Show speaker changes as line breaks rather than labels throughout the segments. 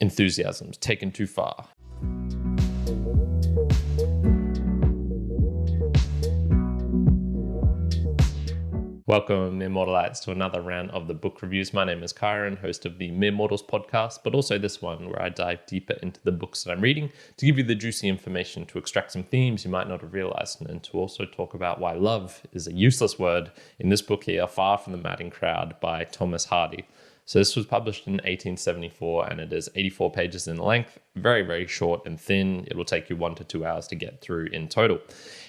enthusiasms taken too far. Welcome, Immortalites, to another round of the book reviews. My name is Kyrin, host of the Mere Mortals podcast, but also this one where I dive deeper into the books that I'm reading to give you the juicy information, to extract some themes you might not have realized, and to also talk about why love is a useless word in this book here, Far from the Madding Crowd by Thomas Hardy. So this was published in 1874 and it is 84 pages in length, very, very short and thin. It will take you 1 to 2 hours to get through in total.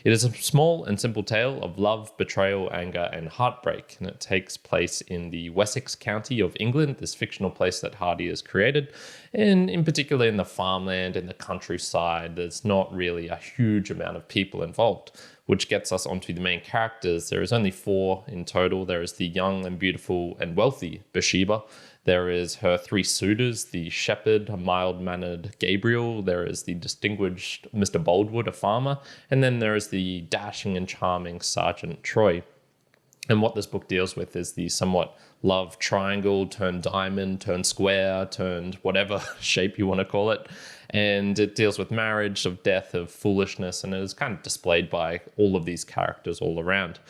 It is a small and simple tale of love, betrayal, anger, and heartbreak. And it takes place in the Wessex county of England, this fictional place that Hardy has created. And in particular in the farmland, in the countryside, there's not really a huge amount of people involved, which gets us onto the main characters. There is only 4 in total. There is the young and beautiful and wealthy Bathsheba. There is her 3 suitors, the shepherd, a mild-mannered Gabriel. There is the distinguished Mr. Boldwood, a farmer. And then there is the dashing and charming Sergeant Troy. And what this book deals with is the somewhat love triangle turned diamond, turned square, turned whatever shape you want to call it. And it deals with marriage, of death, of foolishness, and it is kind of displayed by all of these characters all around.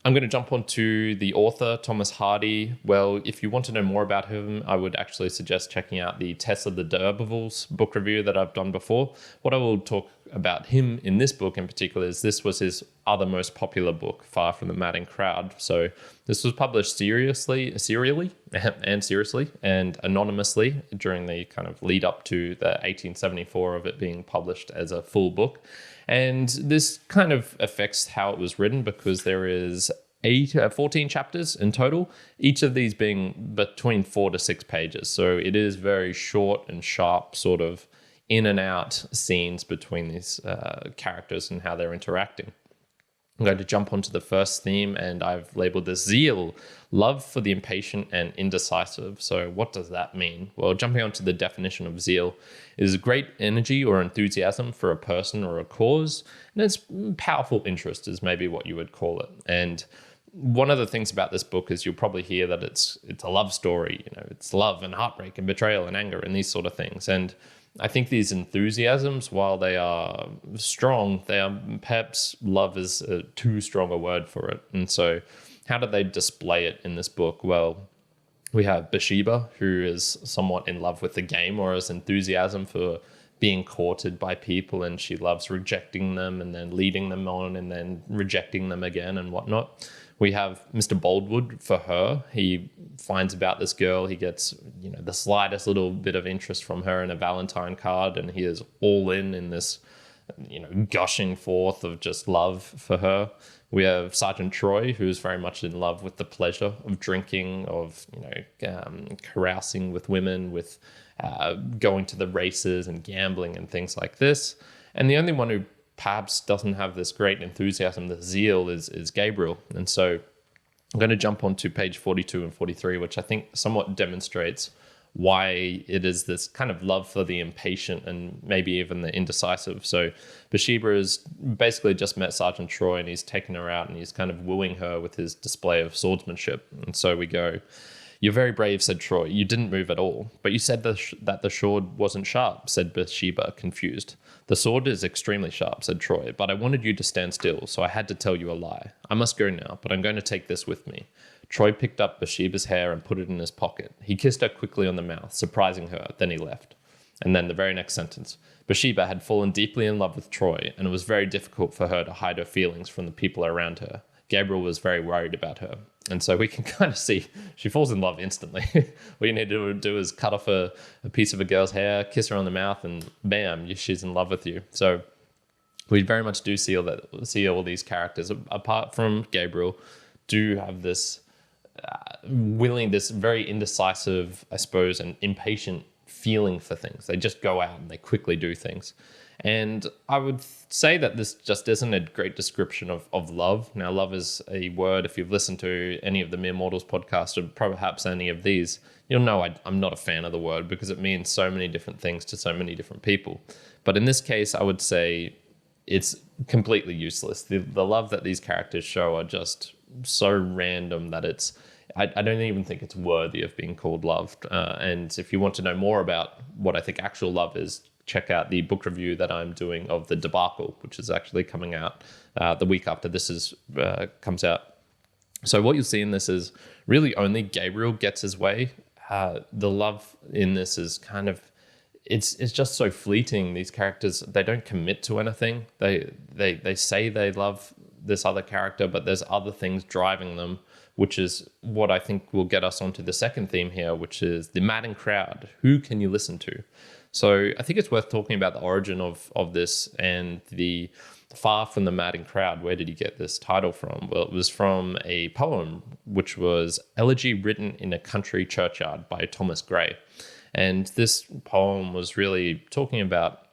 I'm going to jump onto the author, Thomas Hardy. Well, if you want to know more about him, I would actually suggest checking out the Tess of the D'Urbervilles book review that I've done before. What I will talk about him in this book in particular is this was his other most popular book, Far from the Madding Crowd. So this was published serially and anonymously during the kind of lead up to the 1874 of it being published as a full book. And this kind of affects how it was written because there is 14 chapters in total, each of these being between 4 to 6 pages. So it is very short and sharp, sort of in and out scenes between these characters and how they're interacting. I'm going to jump onto the first theme, and I've labeled this Zeal, love for the impatient and indecisive. So what does that mean? Well, jumping onto the definition of zeal is great energy or enthusiasm for a person or a cause, and it's powerful interest is maybe what you would call it. And one of the things about this book is you'll probably hear that it's a love story. It's love and heartbreak and betrayal and anger and these sort of things. And I think these enthusiasms, while they are strong, they are perhaps love is too strong a word for it. And so how do they display it in this book? Well, we have Bathsheba, who is somewhat in love with the game, or has enthusiasm for being courted by people, and she loves rejecting them and then leading them on and then rejecting them again and whatnot. We have Mr. Boldwood for her. He finds about this girl. He gets, the slightest little bit of interest from her in a Valentine card, and he is all in this, gushing forth of just love for her. We have Sergeant Troy, who's very much in love with the pleasure of drinking, of, carousing with women, with going to the races and gambling and things like this. And the only one who perhaps doesn't have this great enthusiasm, the zeal, is Gabriel. And so I'm going to jump onto page 42 and 43, which I think somewhat demonstrates why it is this kind of love for the impatient and maybe even the indecisive. So Bathsheba has basically just met Sergeant Troy, and he's taken her out and he's kind of wooing her with his display of swordsmanship. And so we go, "You're very brave," said Troy. "You didn't move at all. But you said that the sword wasn't sharp," said Bathsheba, confused. "The sword is extremely sharp," said Troy, "but I wanted you to stand still, so I had to tell you a lie. I must go now, but I'm going to take this with me." Troy picked up Bathsheba's hair and put it in his pocket. He kissed her quickly on the mouth, surprising her. Then he left. And then the very next sentence. Bathsheba had fallen deeply in love with Troy, and it was very difficult for her to hide her feelings from the people around her. Gabriel was very worried about her. And so we can kind of see she falls in love instantly. What you need to do is cut off a piece of a girl's hair, kiss her on the mouth, and bam, she's in love with you. So we very much do see all these characters, apart from Gabriel, do have this this very indecisive, I suppose, and impatient feeling for things. They just go out and they quickly do things. And I would say that this just isn't a great description of love. Now, love is a word, if you've listened to any of the Mere Mortals podcast, or perhaps any of these, you'll know I'm not a fan of the word because it means so many different things to so many different people. But in this case, I would say it's completely useless. The love that these characters show are just so random that it's I don't even think it's worthy of being called love. And if you want to know more about what I think actual love is, check out the book review that I'm doing of The Debacle, which is actually coming out the week after this comes out. So what you'll see in this is really only Gabriel gets his way. The love in this is kind of, it's just so fleeting. These characters, they don't commit to anything. They say they love this other character, but there's other things driving them, which is what I think will get us onto the second theme here, which is the madding crowd. Who can you listen to? So I think it's worth talking about the origin of this and the Far from the Madding Crowd. Where did he get this title from? Well, it was from a poem, which was Elegy Written in a Country Churchyard by Thomas Gray. And this poem was really talking about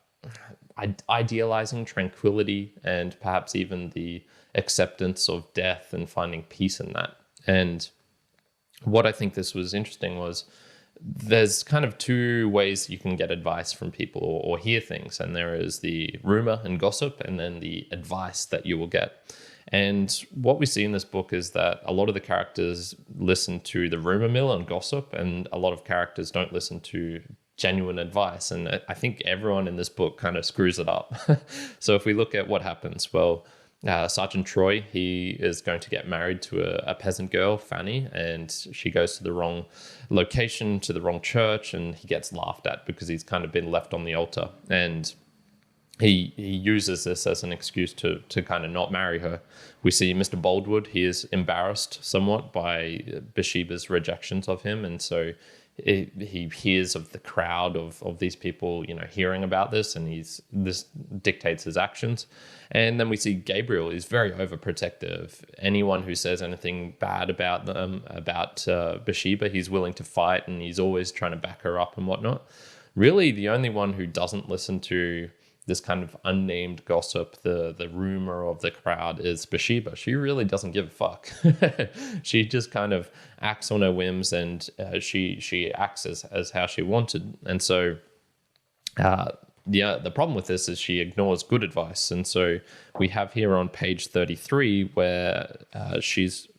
idealizing tranquility and perhaps even the acceptance of death and finding peace in that. And what I think this was interesting was there's kind of two ways you can get advice from people or hear things. And there is the rumor and gossip, and then the advice that you will get. And what we see in this book is that a lot of the characters listen to the rumor mill and gossip, and a lot of characters don't listen to genuine advice. And I think everyone in this book kind of screws it up. So if we look at what happens, well, Sergeant Troy, he is going to get married to a peasant girl, Fanny, and she goes to the wrong location, to the wrong church, and he gets laughed at because he's kind of been left on the altar. And he uses this as an excuse to kind of not marry her. We see Mr. Boldwood, he is embarrassed somewhat by Bathsheba's rejections of him, and so he hears of the crowd of these people, hearing about this, and this dictates his actions. And then we see Gabriel is very overprotective. Anyone who says anything bad about them, about Bathsheba, he's willing to fight, and he's always trying to back her up and whatnot. Really, the only one who doesn't listen to this kind of unnamed gossip, the rumor of the crowd, is Bathsheba. She really doesn't give a fuck. She just kind of acts on her whims, and she acts as how she wanted. And so the problem with this is she ignores good advice. And so we have here on page 33 where she's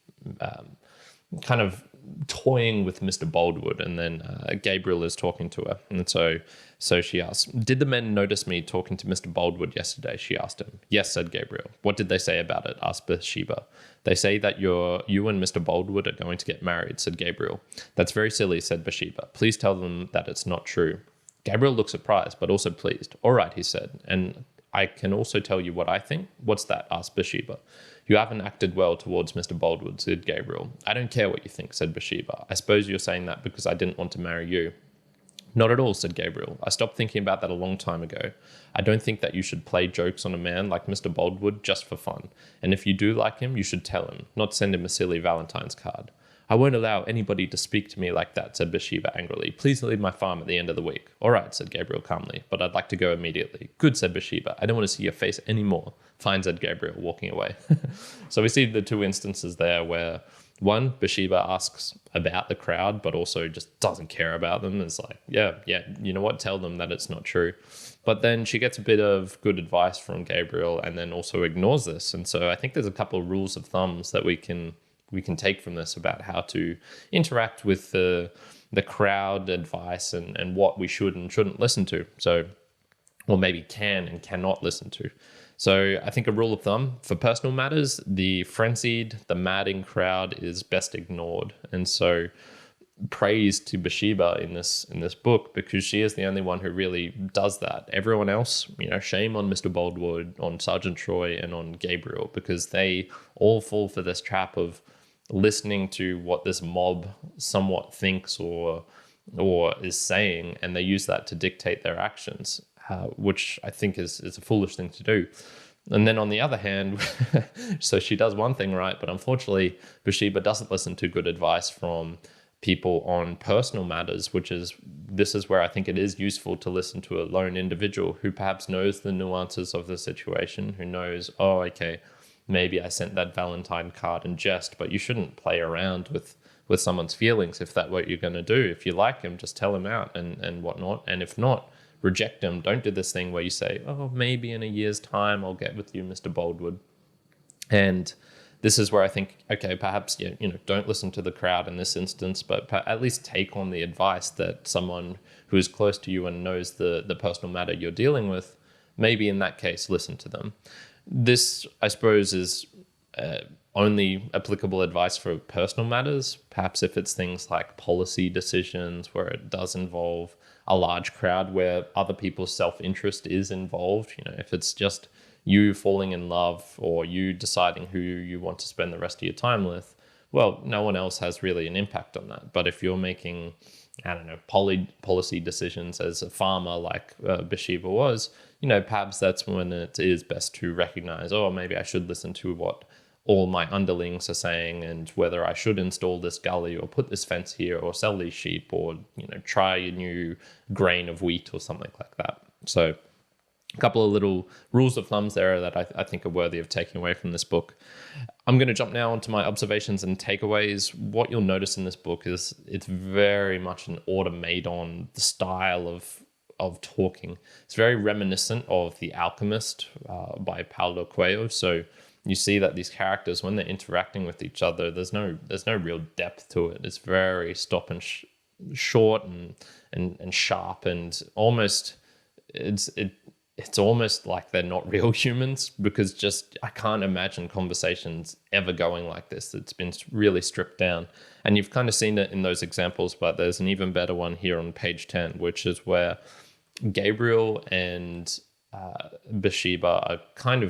kind of toying with Mr. Boldwood, and then Gabriel is talking to her. And so she asks, "Did the men notice me talking to Mr. Boldwood yesterday?" She asked him. "Yes," said Gabriel. "What did they say about it?" asked Bathsheba. "They say that you and Mr. Boldwood are going to get married," said Gabriel. "That's very silly," said Bathsheba. "Please tell them that it's not true." Gabriel looked surprised, but also pleased. "All right," he said, "and I can also tell you what I think." "What's that?" asked Bathsheba. "You haven't acted well towards Mr. Boldwood," said Gabriel. "I don't care what you think," said Bathsheba. "I suppose you're saying that because I didn't want to marry you." "Not at all," said Gabriel. "I stopped thinking about that a long time ago. I don't think that you should play jokes on a man like Mr. Boldwood just for fun. And if you do like him, you should tell him, not send him a silly Valentine's card." "I won't allow anybody to speak to me like that," said Bathsheba angrily. "Please leave my farm at the end of the week." "All right," said Gabriel calmly, "but I'd like to go immediately." "Good," said Bathsheba. "I don't want to see your face anymore." "Fine," said Gabriel, walking away. So we see the two instances there where, one, Bathsheba asks about the crowd, but also just doesn't care about them. It's like, yeah, you know what? Tell them that it's not true. But then she gets a bit of good advice from Gabriel and then also ignores this. And so I think there's a couple of rules of thumbs that we can take from this about how to interact with the crowd advice and what we should and shouldn't listen to. So, or maybe can and cannot listen to. So I think a rule of thumb for personal matters, the frenzied, the madding crowd is best ignored. And so praise to Bathsheba in this book, because she is the only one who really does that. Everyone else, shame on Mr. Boldwood, on Sergeant Troy, and on Gabriel, because they all fall for this trap of listening to what this mob somewhat thinks or is saying, and they use that to dictate their actions, which I think is a foolish thing to do. And then on the other hand, so she does one thing right, but unfortunately Bathsheba doesn't listen to good advice from people on personal matters, this is where I think it is useful to listen to a lone individual who perhaps knows the nuances of the situation, who knows, oh, okay, maybe I sent that Valentine card in jest, but you shouldn't play around with someone's feelings if that's what you're going to do. If you like him, just tell him out and whatnot. And if not, reject him. Don't do this thing where you say, oh, maybe in a year's time I'll get with you, Mr. Boldwood. And this is where I think, okay, perhaps, don't listen to the crowd in this instance, but at least take on the advice that someone who is close to you and knows the personal matter you're dealing with, maybe in that case, listen to them. This, I suppose, is only applicable advice for personal matters. Perhaps if it's things like policy decisions where it does involve a large crowd, where other people's self-interest is involved, if it's just you falling in love or you deciding who you want to spend the rest of your time with, well, no one else has really an impact on that. But if you're making, I don't know, policy decisions as a farmer like Bathsheba was, perhaps that's when it is best to recognize, oh, maybe I should listen to what all my underlings are saying and whether I should install this gully or put this fence here or sell these sheep or, try a new grain of wheat or something like that. So a couple of little rules of thumbs there that I think are worthy of taking away from this book. I'm going to jump now onto my observations and takeaways. What you'll notice in this book is it's very much an automaton style of talking. It's very reminiscent of The Alchemist by Paulo Coelho. So you see that these characters, when they're interacting with each other, there's no real depth to it. It's very stop and short and sharp, and almost it's almost like they're not real humans, because just I can't imagine conversations ever going like this. It's been really stripped down. And you've kind of seen it in those examples, but there's an even better one here on page 10, which is where Gabriel and Bathsheba are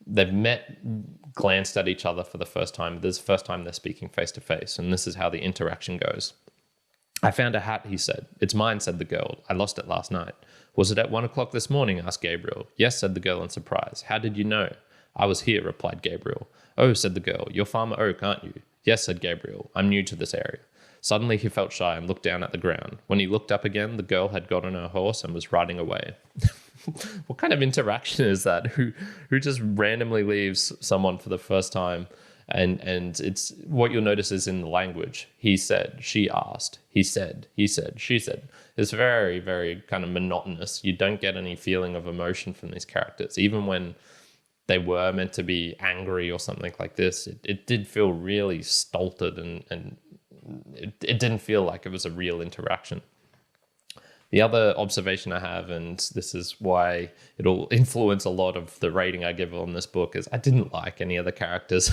they've met, glanced at each other for the first time. This is the first time they're speaking face to face, and this is how the interaction goes. "I found a hat," he said. "It's mine," said the girl. "I lost it last night." "Was it at 1 o'clock this morning?" asked Gabriel. "Yes," said the girl in surprise. "How did you know?" "I was here," replied Gabriel. "Oh," said the girl, "you're Farmer Oak, aren't you?" "Yes," said Gabriel. "I'm new to this area." Suddenly he felt shy and looked down at the ground. When he looked up again, the girl had got on her horse and was riding away. What kind of interaction is that? Who just randomly leaves someone for the first time? And it's what you'll notice is in the language. He said, she asked, he said, she said. It's very, very kind of monotonous. You don't get any feeling of emotion from these characters. Even when they were meant to be angry or something like this, it did feel really stolted, and it didn't feel like it was a real interaction. The other observation I have, and this is why it'll influence a lot of the rating I give on this book, is I didn't like any of the characters.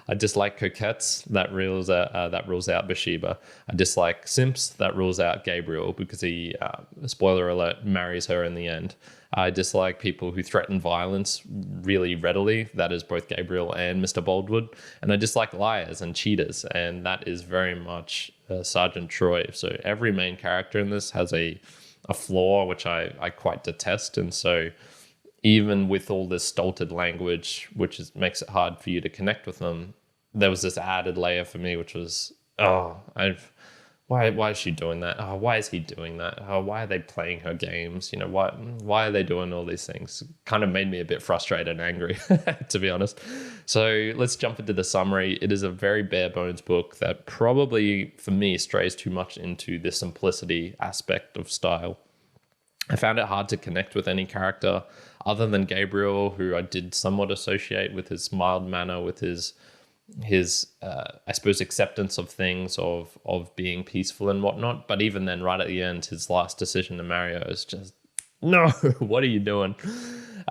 I dislike coquettes. That rules out Bathsheba. I dislike simps. That rules out Gabriel, because he, spoiler alert, marries her in the end. I dislike people who threaten violence really readily. That is both Gabriel and Mr. Boldwood. And I dislike liars and cheaters, and that is very much Sergeant Troy. So every main character in this has a flaw, which I quite detest. And so even with all this stolted language, which makes it hard for you to connect with them, there was this added layer for me, which was, why is she doing that? Oh, why is he doing that? Oh, why are they playing her games? Why are they doing all these things? Kind of made me a bit frustrated and angry, to be honest. So let's jump into the summary. It is a very bare bones book that probably, for me, strays too much into the simplicity aspect of style. I found it hard to connect with any character other than Gabriel, who I did somewhat associate with his mild manner, with his I suppose acceptance of things, of being peaceful and whatnot. But even then, right at the end, his last decision to marry her is just, no, what are you doing?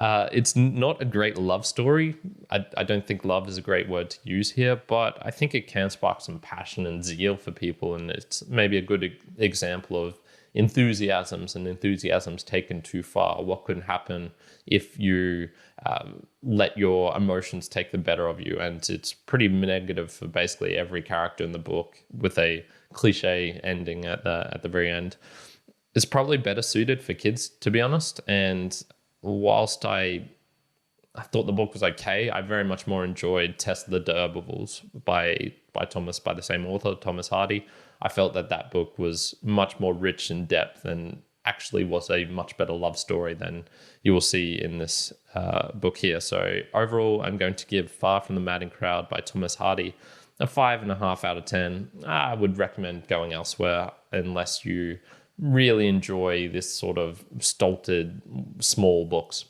It's not a great love story. I don't think love is a great word to use here, but I think it can spark some passion and zeal for people, and it's maybe a good example of enthusiasms taken too far. What could happen if you let your emotions take the better of you? And it's pretty negative for basically every character in the book, with a cliche ending at the very end. It's probably better suited for kids, to be honest. And whilst I thought the book was okay, I very much more enjoyed Tess the D'Urbervilles by the same author, Thomas Hardy. I felt that book was much more rich in depth and actually was a much better love story than you will see in this book here. So overall, I'm going to give Far From the Madding Crowd by Thomas Hardy a 5.5 out of 10. I would recommend going elsewhere unless you really enjoy this sort of stolted small books.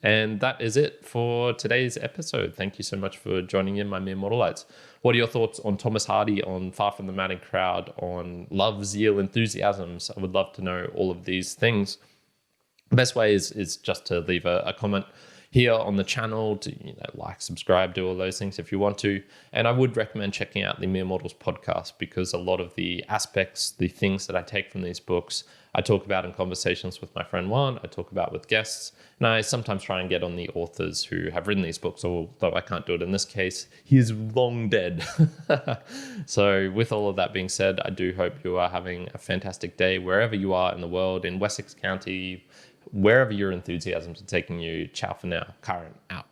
And that is it for today's episode. Thank you so much for joining in, my mere mortalites. What are your thoughts on Thomas Hardy, on Far From the Madding Crowd, on love, zeal, enthusiasms? I would love to know all of these things. The best way is just to leave a comment here on the channel, to like, subscribe, do all those things if you want to. And I would recommend checking out the Mere Mortals podcast, because a lot of the aspects, the things that I take from these books, I talk about in conversations with my friend Juan, I talk about with guests, and I sometimes try and get on the authors who have written these books, although I can't do it in this case. He is long dead. So with all of that being said, I do hope you are having a fantastic day wherever you are in the world, in Wessex County, wherever your enthusiasms are taking you. Ciao for now. Kyrin out.